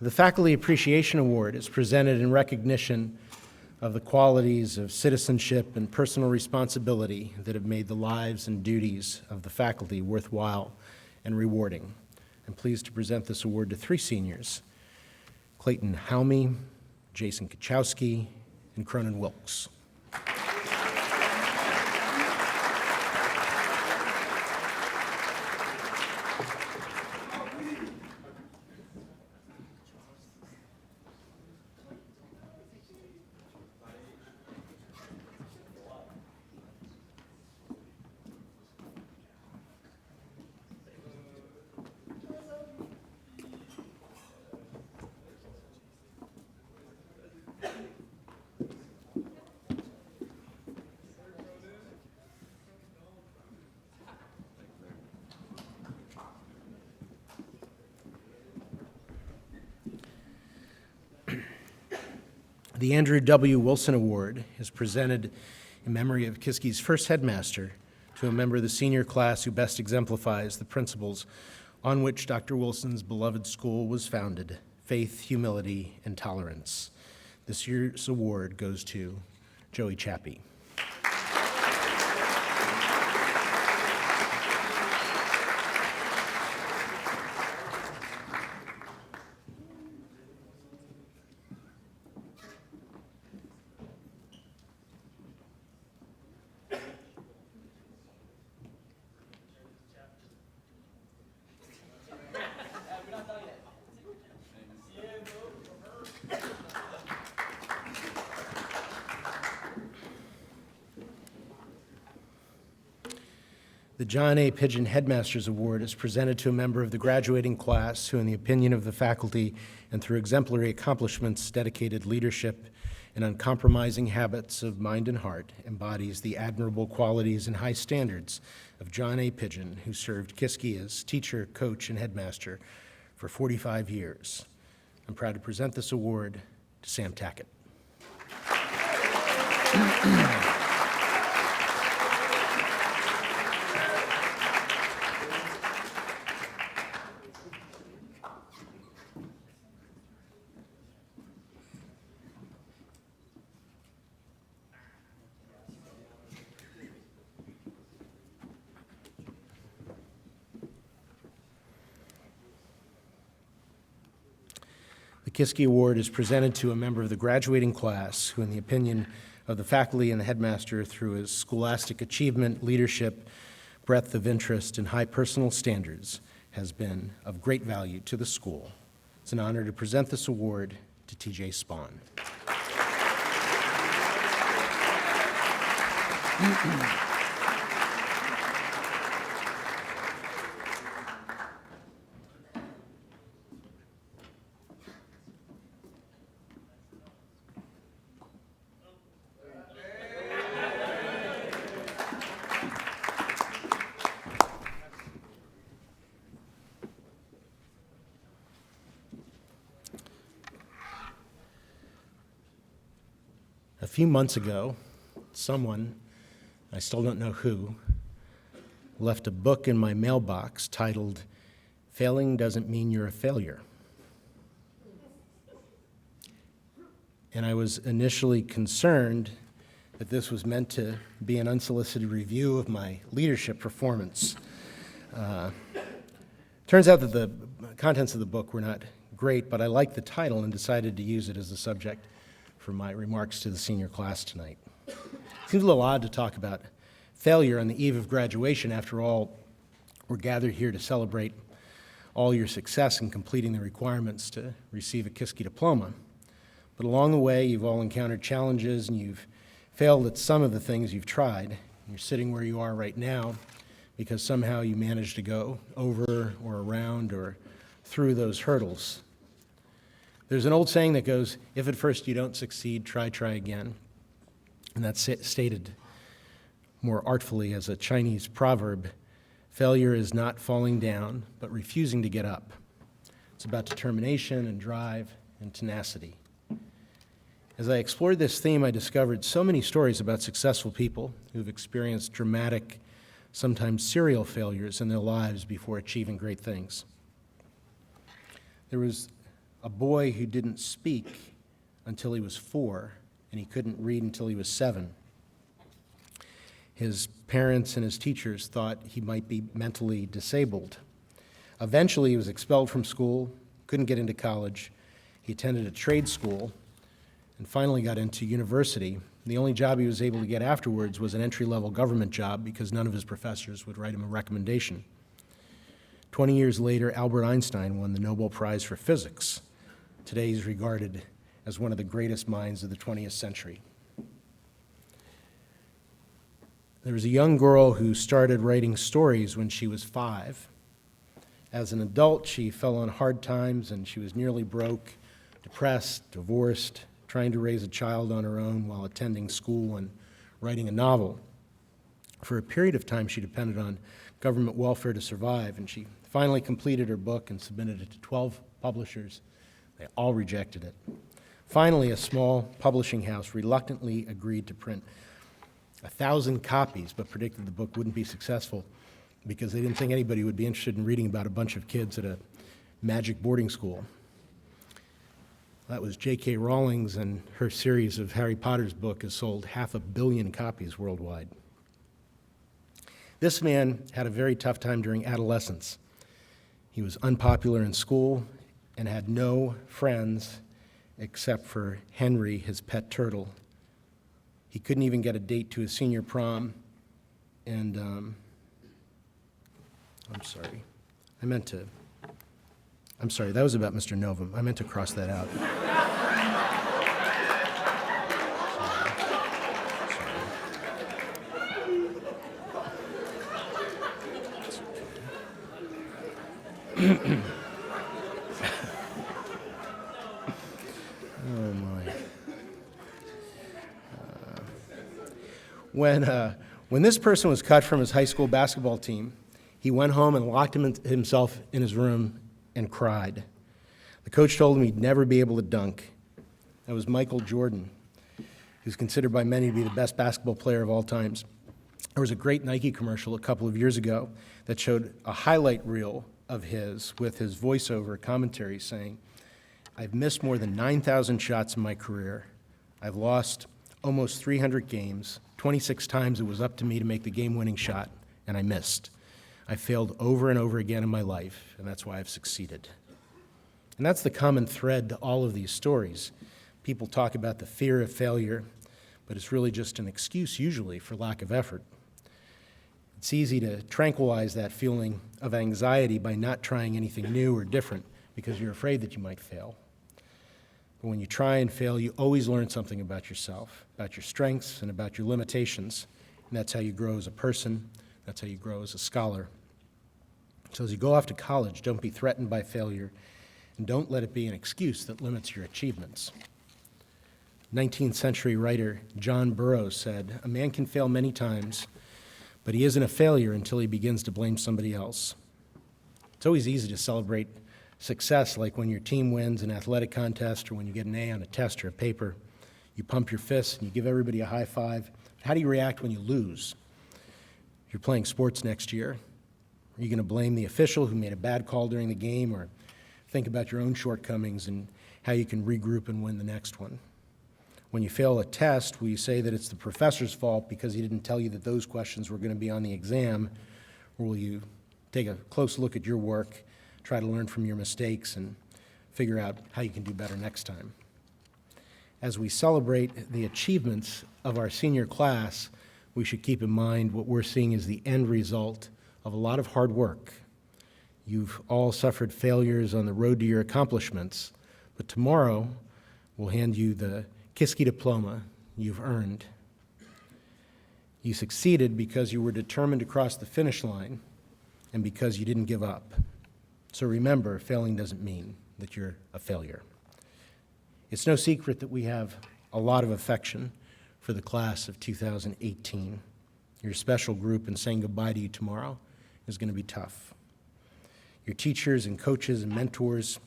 The Faculty Appreciation Award is presented in recognition of the qualities of citizenship and personal responsibility that have made the lives and duties of the faculty worthwhile and rewarding. I'm pleased to present this award to three seniors, Clayton Haume, Jason Kachowski, and Cronin Wilkes. The Andrew W. Wilson Award is presented in memory of Kiski's first headmaster to a member of the senior class who best exemplifies the principles on which Dr. Wilson's beloved school was founded: faith, humility, and tolerance. This year's award goes to Joey Chappie. The John A. Pigeon Headmasters Award is presented to a member of the graduating class who, in the opinion of the faculty and through exemplary accomplishments, dedicated leadership, and uncompromising habits of mind and heart, embodies the admirable qualities and high standards of John A. Pigeon, who served Kiski as teacher, coach, and headmaster for 45 years. I'm proud to present this award to Sam Tackett. The Kiski Award is presented to a member of the graduating class who, in the opinion of the faculty and the headmaster, through his scholastic achievement, leadership, breadth of interest, and high personal standards, has been of great value to the school. It's an honor to present this award to T.J. Spahn. A few months ago, someone, I still don't know who, left a book in my mailbox titled, "Failing Doesn't Mean You're a Failure." And I was initially concerned that this was meant to be an unsolicited review of my leadership performance. Turns out that the contents of the book were not great, but I liked the title and decided to use it as the subject for my remarks to the senior class tonight. It seems a little odd to talk about failure on the eve of graduation. After all, we're gathered here to celebrate all your success in completing the requirements to receive a Kiski diploma. But along the way, you've all encountered challenges and you've failed at some of the things you've tried. You're sitting where you are right now because somehow you managed to go over or around or through those hurdles. There's an old saying that goes, if at first you don't succeed, try again. And that's stated more artfully as a Chinese proverb: failure is not falling down, but refusing to get up. It's about determination and drive and tenacity. As I explored this theme, I discovered so many stories about successful people who've experienced dramatic, sometimes serial failures in their lives before achieving great things. There was a boy who didn't speak until he was 4, and he couldn't read until he was 7. His parents and his teachers thought he might be mentally disabled. Eventually, he was expelled from school, couldn't get into college. He attended a trade school and finally got into university. The only job he was able to get afterwards was an entry-level government job because none of his professors would write him a recommendation. 20 years later, Albert Einstein won the Nobel Prize for Physics. Today, he's regarded as one of the greatest minds of the 20th century. There was a young girl who started writing stories when she was 5. As an adult, she fell on hard times and she was nearly broke, depressed, divorced, trying to raise a child on her own while attending school and writing a novel. For a period of time, she depended on government welfare to survive, and she finally completed her book and submitted it to 12 publishers. They all rejected it. Finally, a small publishing house reluctantly agreed to print 1,000 copies, but predicted the book wouldn't be successful because they didn't think anybody would be interested in reading about a bunch of kids at a magic boarding school. That was J.K. Rowling's, and her series of Harry Potter's book has sold 500 million copies worldwide. This man had a very tough time during adolescence. He was unpopular in school and had no friends except for Henry, his pet turtle. He couldn't even get a date to his senior prom, and I'm sorry, that was about Mr. Novum. I meant to cross that out. Oh, my. When this person was cut from his high school basketball team, he went home and locked himself in his room and cried. The coach told him he'd never be able to dunk. That was Michael Jordan, who's considered by many to be the best basketball player of all times. There was a great Nike commercial a couple of years ago that showed a highlight reel of his with his voiceover commentary saying, "I've missed more than 9,000 shots in my career. I've lost almost 300 games. 26 times it was up to me to make the game-winning shot, and I missed. I failed over and over again in my life, and that's why I've succeeded." And that's the common thread to all of these stories. People talk about the fear of failure, but it's really just an excuse usually for lack of effort. It's easy to tranquilize that feeling of anxiety by not trying anything new or different because you're afraid that you might fail. But when you try and fail, you always learn something about yourself, about your strengths and about your limitations, and that's how you grow as a person, that's how you grow as a scholar. So as you go off to college, don't be threatened by failure, and don't let it be an excuse that limits your achievements. 19th century writer John Burroughs said, "A man can fail many times, but he isn't a failure until he begins to blame somebody else." It's always easy to celebrate success, like when your team wins an athletic contest or when you get an A on a test or a paper. You pump your fists and you give everybody a high five. How do you react when you lose? If you're playing sports next year, are you going to blame the official who made a bad call during the game, or think about your own shortcomings and how you can regroup and win the next one? When you fail a test, will you say that it's the professor's fault because he didn't tell you that those questions were going to be on the exam, or will you take a close look at your work, try to learn from your mistakes, and figure out how you can do better next time? As we celebrate the achievements of our senior class, we should keep in mind what we're seeing as the end result of a lot of hard work. You've all suffered failures on the road to your accomplishments, but tomorrow we'll hand you the Kiski diploma you've earned. You succeeded because you were determined to cross the finish line and because you didn't give up. So remember, failing doesn't mean that you're a failure. It's no secret that we have a lot of affection for the class of 2018. Your special group, and saying goodbye to you tomorrow is going to be tough. Your teachers and coaches and mentors,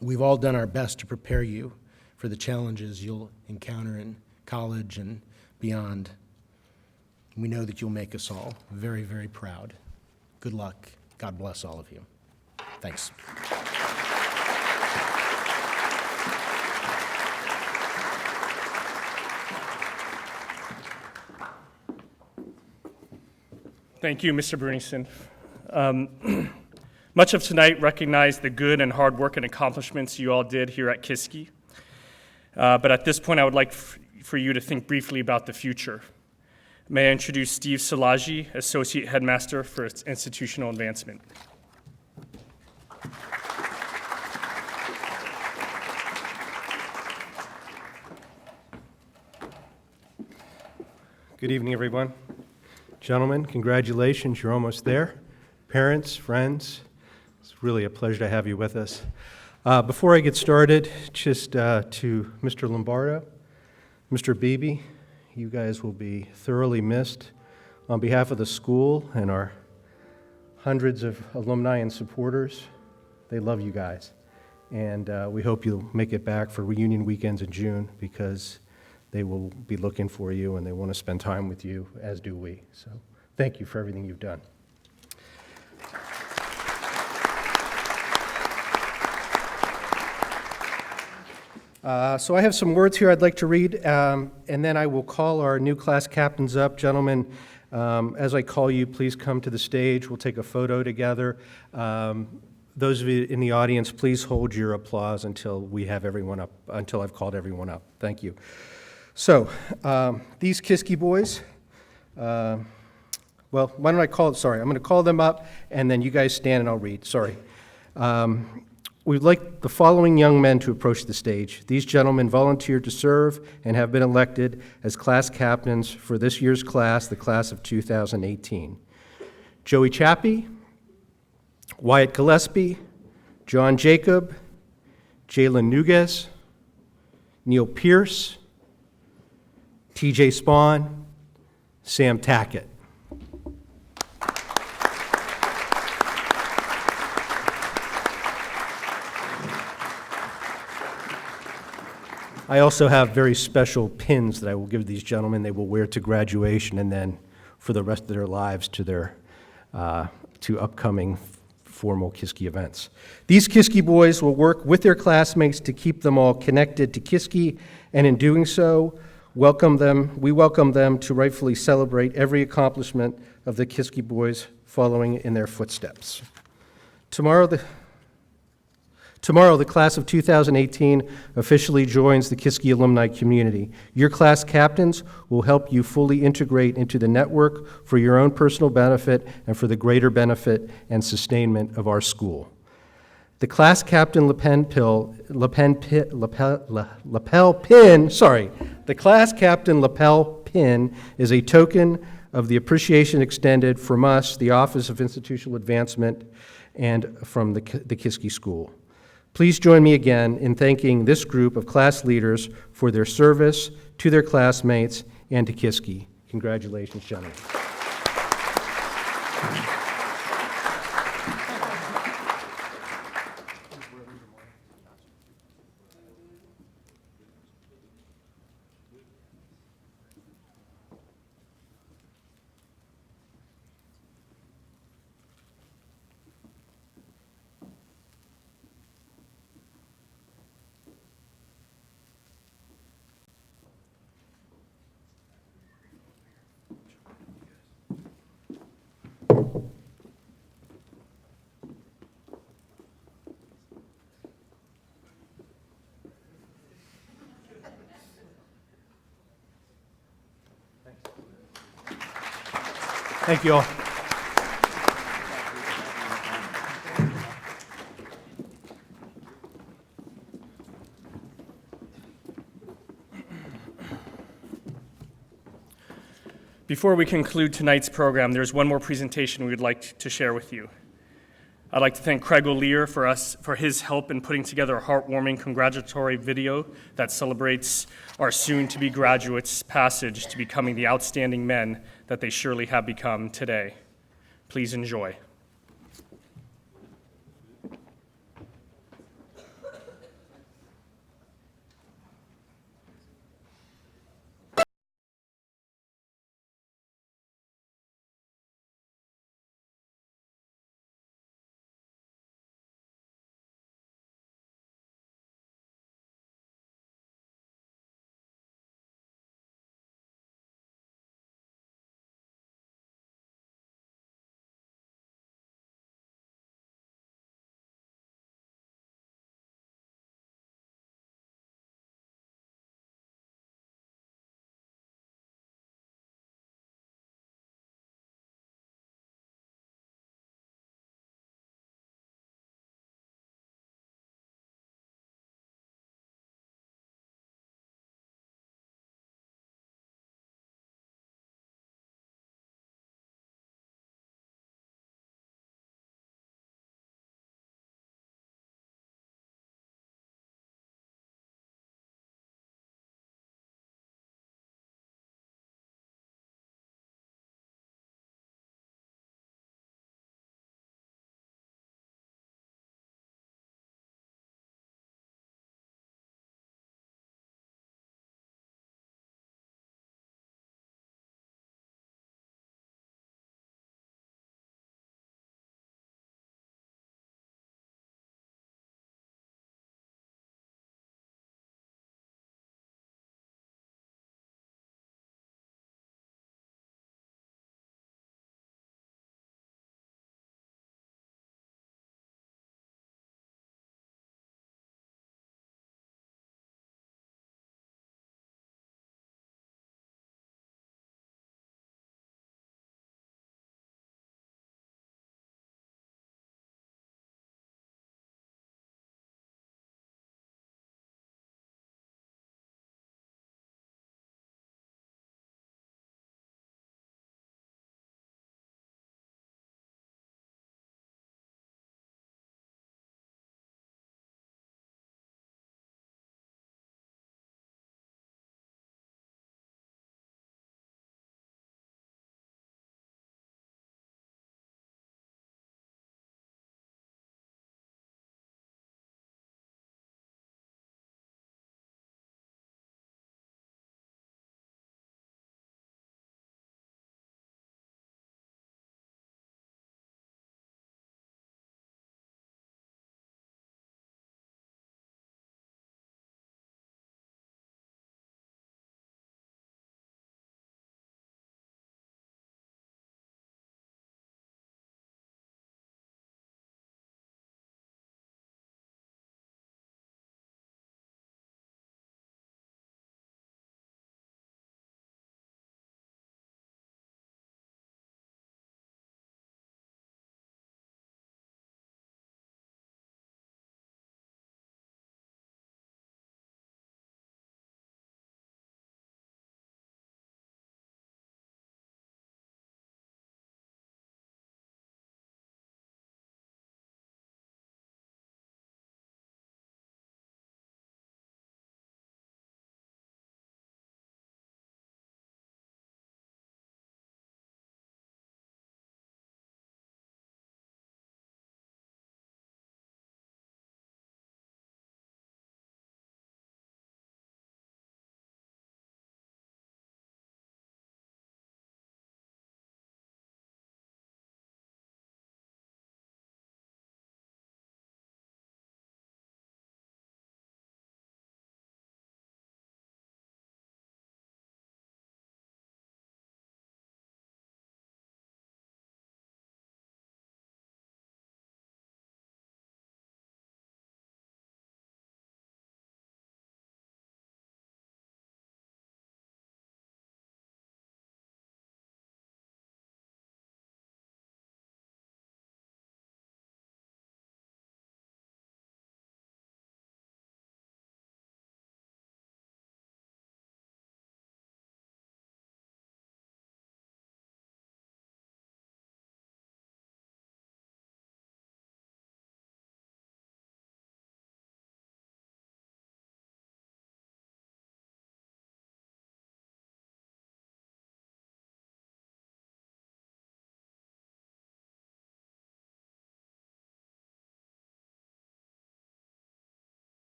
we've all done our best to prepare you for the challenges you'll encounter in college and beyond. We know that you'll make us all very, very proud. Good luck. God bless all of you. Thanks. Thank you, Mr. Bruningston. Much of tonight recognized the good and hard work and accomplishments you all did here at Kiski. But at this point, I would like for you to think briefly about the future. May I introduce Steve Szilagyi, Associate Headmaster for Institutional Advancement. Good evening, everyone. Gentlemen, congratulations, you're almost there. Parents, friends, it's really a pleasure to have you with us. Before I get started, just to Mr. Lombardo, Mr. Beebe, you guys will be thoroughly missed. On behalf of the school and our hundreds of alumni and supporters, they love you guys. And we hope you'll make it back for reunion weekends in June, because they will be looking for you and they want to spend time with you, as do we. So thank you for everything you've done. So I have some words here I'd like to read, and then I will call our new class captains up. Gentlemen, as I call you, please come to the stage. We'll take a photo together. Those of you in the audience, please hold your applause until we have everyone up, until I've called everyone up. Thank you. So, these Kiski boys, well, why don't I call it, sorry, I'm going to call them up, and then you guys stand and I'll read, sorry. We'd like the following young men to approach the stage. These gentlemen volunteered to serve and have been elected as class captains for this year's class, the class of 2018. Joey Chappie, Wyatt Gillespie, John Jacob, Jalen Nuguez, Neil Pierce, TJ Spawn, Sam Tackett. I also have very special pins that I will give these gentlemen. They will wear to graduation and then for the rest of their lives to their to upcoming formal Kiski events. These Kiski boys will work with their classmates to keep them all connected to Kiski, and in doing so, we welcome them to rightfully celebrate every accomplishment of the Kiski boys following in their footsteps. Tomorrow, the class of 2018 officially joins the Kiski alumni community. Your class captains will help you fully integrate into the network for your own personal benefit and for the greater benefit and sustainment of our school. The class captain lapel pin is a token of the appreciation extended from us, the Office of Institutional Advancement, and from the Kiski School. Please join me again in thanking this group of class leaders for their service to their classmates and to Kiski. Congratulations, gentlemen. Thank you all. Before we conclude tonight's program, there's one more presentation we would like to share with you. I'd like to thank Craig O'Lear for his help in putting together a heartwarming congratulatory video that celebrates our soon-to-be graduates' passage to becoming the outstanding men that they surely have become today. Please enjoy.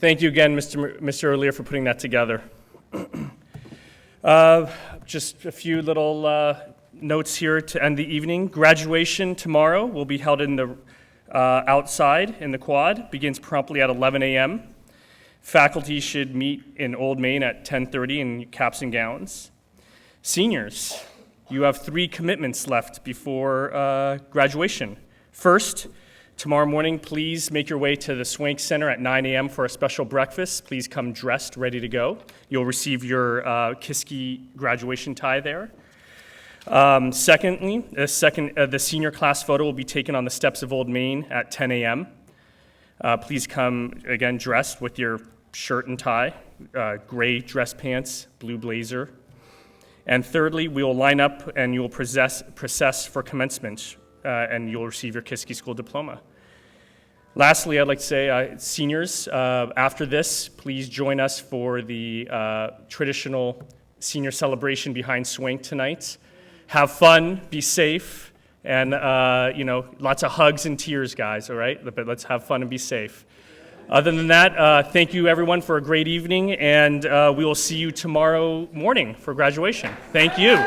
Thank you again, Mr. Earlier, for putting that together. Just a few little notes here to end the evening. Graduation tomorrow will be held in the outside in the quad. Begins promptly at 11 a.m. Faculty should meet in Old Main at 10:30 in caps and gowns. Seniors, you have 3 commitments left before graduation. First, tomorrow morning, please make your way to the Swank Center at 9 a.m. for a special breakfast. Please come dressed, ready to go. You'll receive your Kiski graduation tie there. Secondly, the senior class photo will be taken on the steps of Old Main at 10 a.m. Please come, again, dressed with your shirt and tie, gray dress pants, blue blazer. And thirdly, we will line up and you will process for commencement, and you'll receive your Kiski School diploma. Lastly, I'd like to say, seniors, after this, please join us for the traditional senior celebration behind Swank tonight. Have fun, be safe, and lots of hugs and tears, guys, all right? But let's have fun and be safe. Other than that, thank you everyone for a great evening, and we will see you tomorrow morning for graduation. Thank you.